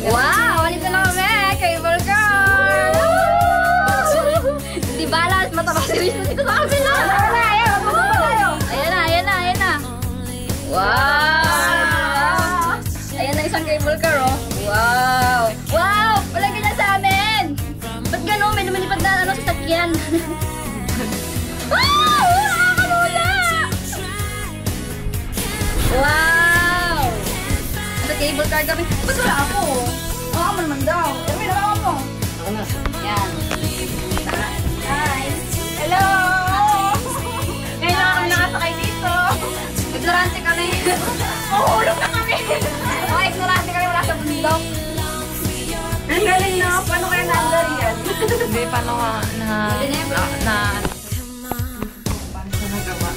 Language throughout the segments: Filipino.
Wow! Halika na kami! Cable car! Hindi balance! Mataba si Rito dito sa kabila! Ayan na! Wow! Ayan na isang cable car, oh! Wow! Wow! Palagyan na sa amin! Ba't gano'n? May lumalipad na ano sa sakyan! Wow! Nakakamula! Wow! Sa cable car kami. Ba't wala ako? Oo, mo naman daw. May naman ako. Ako na. Yan. Hi. Hello! Ngayon lang kami nakasakay dito. Ignorante kami. Mahulog na kami. Oh, ignorante kami. Wala sa bundok. Ang galing na. Paano kaya na-under yan? Hindi, paano ka na nagawa?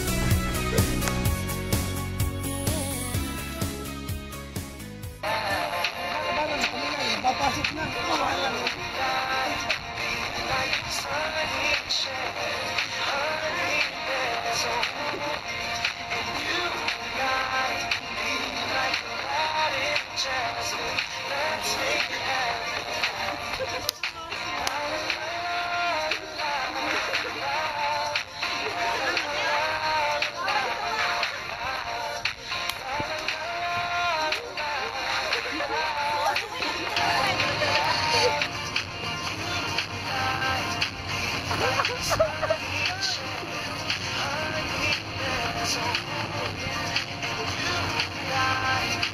Papasok na.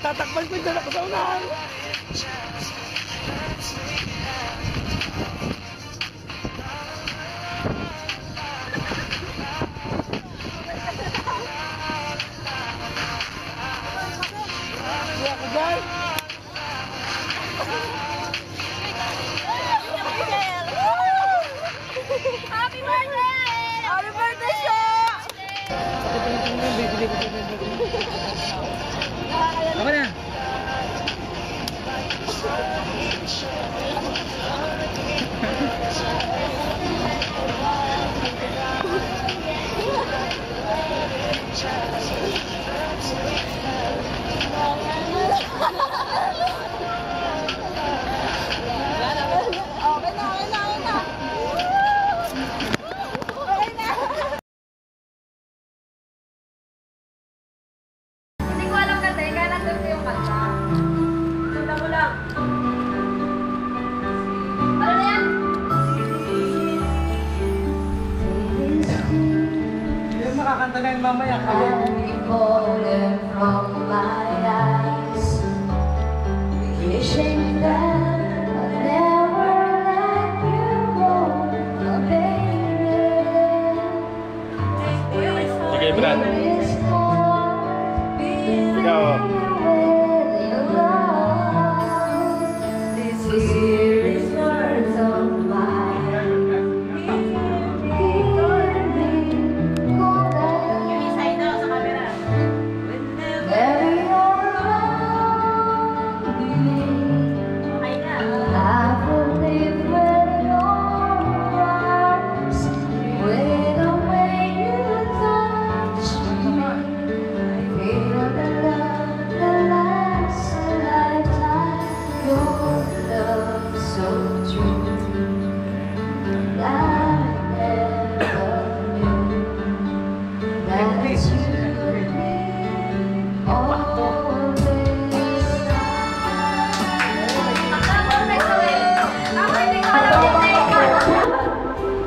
Tatakpan ko yung dala ko sa unahan. Kuya ko dyan. Happy birthday! Happy birthday siya! Ako na. Hindi ko alam kasi, kaya nandun ko yung kanta. Sundan mo lang. Ano na yan? Hindi mo makakanta na yun mamaya. Falling from my eyes, wishing that I never let you go, oh baby. Sige, Brad. Ikaw. This year is words of mine.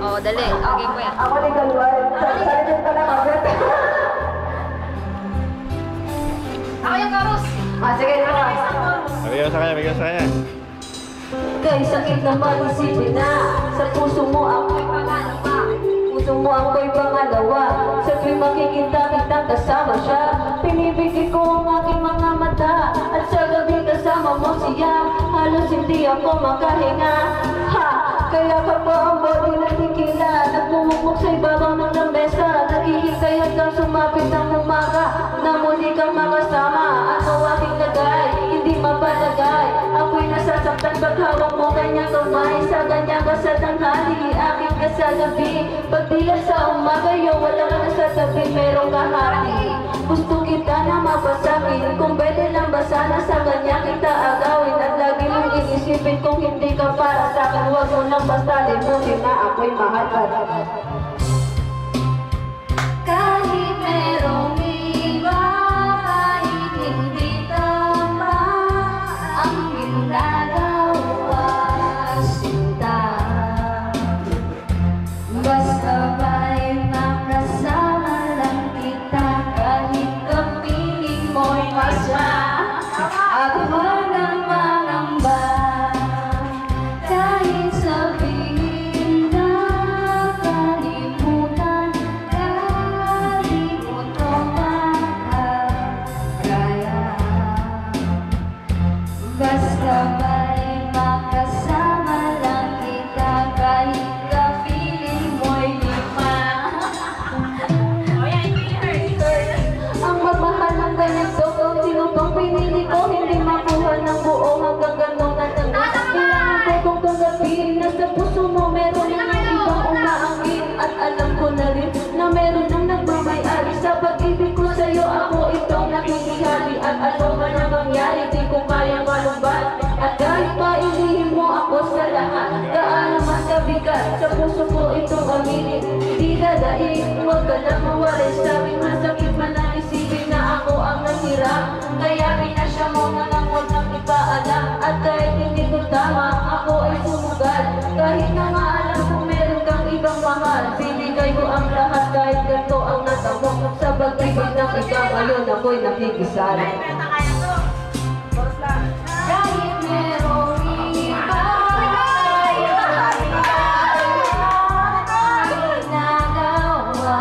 Oh, dali. Okay po yan. Ako ni Galway. Sarjan ka lang agad. Ako yung karus. Sige, diba? Bigyan sa kanya. Kay sakit naman isipin na sa puso mo ako'y pangalawa. Puso mo ako'y pangalawa. Sa tuwing makikita kitang kasama siya, pinibigay ko ang aking mga mata. At sa gabi kasama mo siya, halos hindi ako makahinga. Ha! Kaya ka ba ang body na tikila, nagmumukmuk sa ibabaw ng lamesa, naghihintay hanggang sumapit ng umaga. paghawak mo kanyang kamay, sa kanya ka sa tanghali, akin ka sa gabi. Pagdilat sa umaga, wala ka na sa tabi, meron ka hati. Gusto kita na mapasakin, kung pwede lang ba sana sa kanya kita agawin. At lagi mong iisipin kung hindi ka para sa akin, huwag mo nang basta limutin na ako'y mahal ka. Kahit merong iba, kahit hindi tama ang ginagawa, sinta. Basta ba'y makasama lang kita, kahit kapiling mo'y masya. At huwag nang mangamba, kahit sabihin na kalimutan, kalimutan makakaya. Basta ba'y makasama lang kita, kahit kapiling mo'y lima. Ang magmahal ng ganyan to, sino bang pinili ko? Hindi makuha ng buo hanggang ganong natanggal. Kailangan ko kong tanggapin na sa puso mo meron ng ibang umaangin. At alam ko na rin na meron ng nagmamayari sa pag-ibig ko sa'yo. Ako itong nakikihali at ano man ang mangyari, di ko kayang malumbat. At kahit pa ilihim mo ako sa lahat, gaano man kabigat sa puso ko itong aminin. Di dadaig, huwag ka lang mawari sa akin, masakit man ang isipin na ako ang nasira. Kaya pinasya mo na lang huwag nang ipaalam. At kahit hindi ko tama, ako ay sumugal. Kahit na nga alam kung meron kang ibang mahal, binigay ko ang lahat kahit ganito ang natamok. Sa pag-ibig ng iba ngayon ako'y nakikisala. Kahit merong iba, ginagawa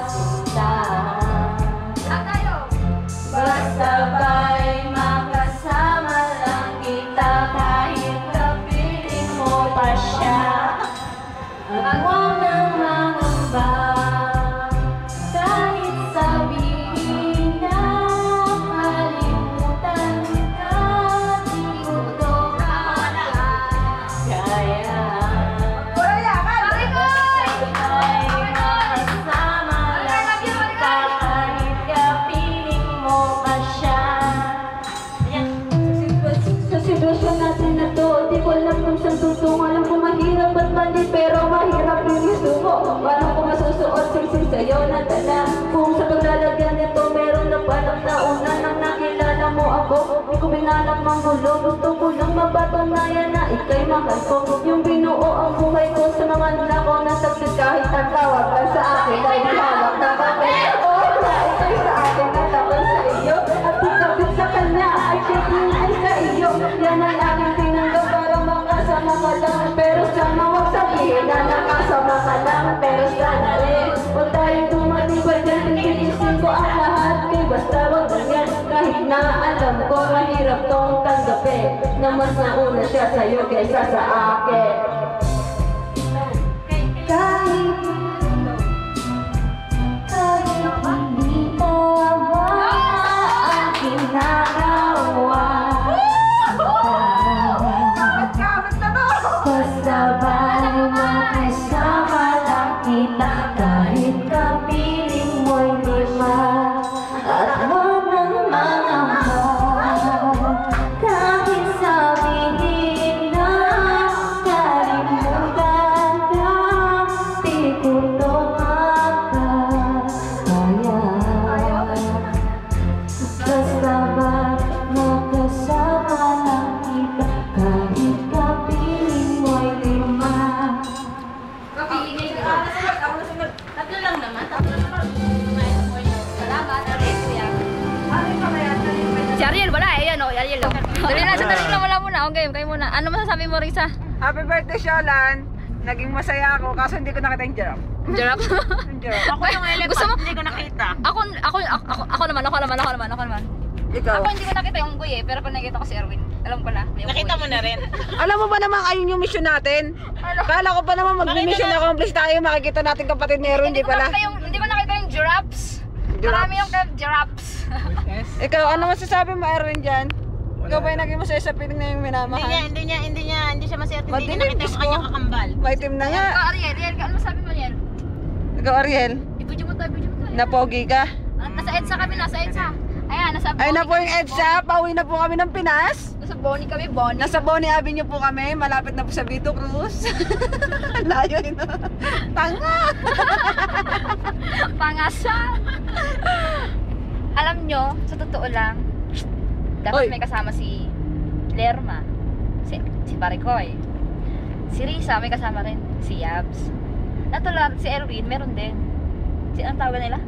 sinta. Basta ba'y makasama lang kita, kahit kapiling mo pa siya. At huwag nang mangamba, kahit sabihin na kalimutan ka, di ko to makakaya. Basta ba'y makasama lang kita, kahit kapiling mo pa siya. Sa sitwasyon natin na to, di ko alam kung saan tutong. Alam ko mahirap at mali, pero mahirap rin isuko. Parang kung masusuot singsing sa'yo na dala. Kung sa paglalagyan nito, meron na palang nauna nang nakilala mo ako. Di ko binalang manggulo, gusto ko lang mapatunayan na ika'y mahal ko. Yung binuo ang buhay ko sa mga nako na saglit, kahit ang tawag lang sa akin ay di hawak na papel. Oh, ika'y sa akin at ako'y sa iyo. At pagkabit sa kanya ay checking ay sa iyo. Yan ang aking tinanggap para makasama ka lang. Pero sana huwag sabihin na nakasama ka lang. Pero sana rin huwag tayong tumatibay dyan, pinipisin ko ang lahat. Kaya basta huwag ganyan, kahit na alam ko mahirap tong tanggapin na mas nauna siya sa'yo kaysa sa akin. Kahit hindi tama ang ginagawa, basta ba'y makasama lang kita, kahit kapiling mo'y lima. At huwag nang mangamba, kahit sabihin na kalimutan ka, di ko to makakaya. Basta ba'y makasama lang kita, kahit kapiling mo'y lima. Tatlo lang naman. Salamat. Si Ariel wala eh. Yan o, Ariel o. Dali lang, wala muna. Okay, kayo muna. Ano masasabi mo, Risa? Happy birthday, Sholan. Naging masaya ako kaso hindi ko nakita yung giraffe. Giraffe? Yung giraffe. Ako yung elephant, hindi ko nakita. Ako naman. Ikaw. Ako hindi ko nakita yung unggoy eh, pero pag nakita ko si Erwin, alam ko na. may Nakita unggoy. mo na rin. Alam mo ba naman ayun yung mission natin? Kala ko pa naman mag-mission accomplish tayo, makikita natin kapatid ni Erwin, Hindi di pala. ko nakita yung giraffes. Giraffes. Marami yung giraffes. Ikaw, ano masasabi mo, Erwin, dyan? Ikaw ba yung naging masaya sa piling na yung minamahal? Hindi siya masaya. Hindi Madilim, niya nakita Diyos yung kanyang ko. kakambal. Maitim na nga. Ikaw, Ariel, ano masabi mo, Ariel? Ikaw, Ariel, I-video mo tayo. napogi ka. Nasa EDSA kami, nasa EDSA. Ayan, nasa Boni. Ay na po yung EDSA, pauwi na po kami ng Pinas. Nasa Boni kami, Boni. Nasa Boni Avenue po kami, malapit na po sa Vito Cruz. Layo yun. Tanga! Pangasal. Alam nyo, sa totoo lang, dapat Oy. may kasama si Lerma, si Parikoy, si Risa, may kasama rin, si Yabs. Natulang si Erwin, meron din. Anong tawag nila?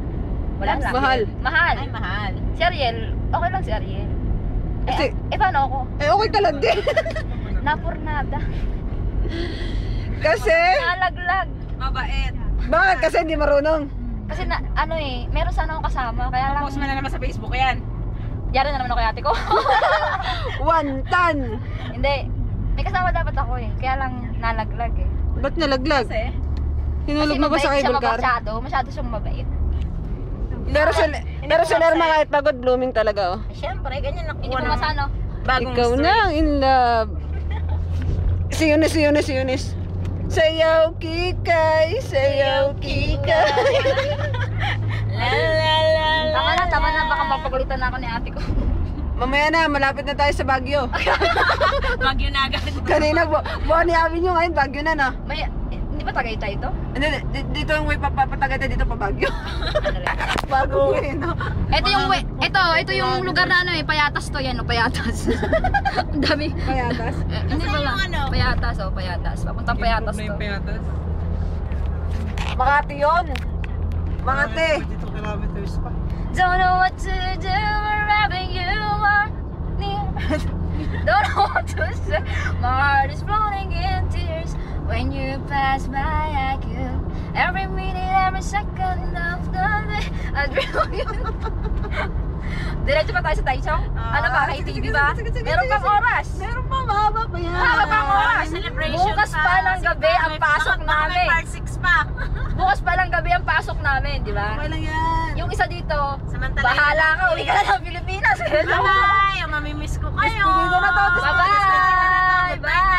Wala lang. Mahal. Mahal. Ay, mahal. Si Ariel, okay lang si Ariel. Kasi- Paano ako? Eh okay ka lang din. Napurnada. Kasi, Nalaglag. Mabait. bakit? Kasi hindi marunong. Kasi meron sana akong kasama, kaya lang, Post mo na naman sa Facebook yan. yari na naman ako kay ate ko. One ton. Hindi, may kasama dapat ako eh, kaya lang nalaglag eh. Ba't nalaglag? Kasi, Hinulog mo ba sa cable car? Masyado siyang mabait. Pero si Lerma kahit pagod, blooming talaga oh. syempre, ganyan Hindi nakuha ko masano. bagong Ikaw street. na ang in love. Si Eunice. Sayaw kikay, sayaw kikay. Tama na, baka mapagalitan na ako ni ate ko. Mamaya na, malapit na tayo sa Baguio. Bagyo na agad. Kanina, Boni Avenue ngayon, Baguio na no? Hindi ba Tagaytay ito? Hindi, dito yung way papatagad dito pa Baguio. Ano rin? Bago way, no? Ito yung lugar na Payatas to yan, Payatas. Ang dami. Payatas. Hindi Saan ba yung ano? Payatas. Papuntang Payatas to. Makati yun. Makati. Don't know what to do wherever you are near. Don't know what to say. My heart is floating in tears when you pass by. I could every minute, every second of the day I dream of you. Diretso pa tayo sa Taichung? Ano ba? Kay TV ba? Meron pang oras. Meron pa, mahaba pa yan. Mahaba pang oras. Celebration Bukas pa ng gabi ang pasok Baka may namin. part 6 pa. Bukas pa ng gabi ang pasok namin, di ba? Okay lang yan. Yung isa dito, Samantala bahala ka, uwi ka na ng Pilipinas. Bye-bye! Mamimiss ko kayo! Despedido na to, Bye-bye! Bye!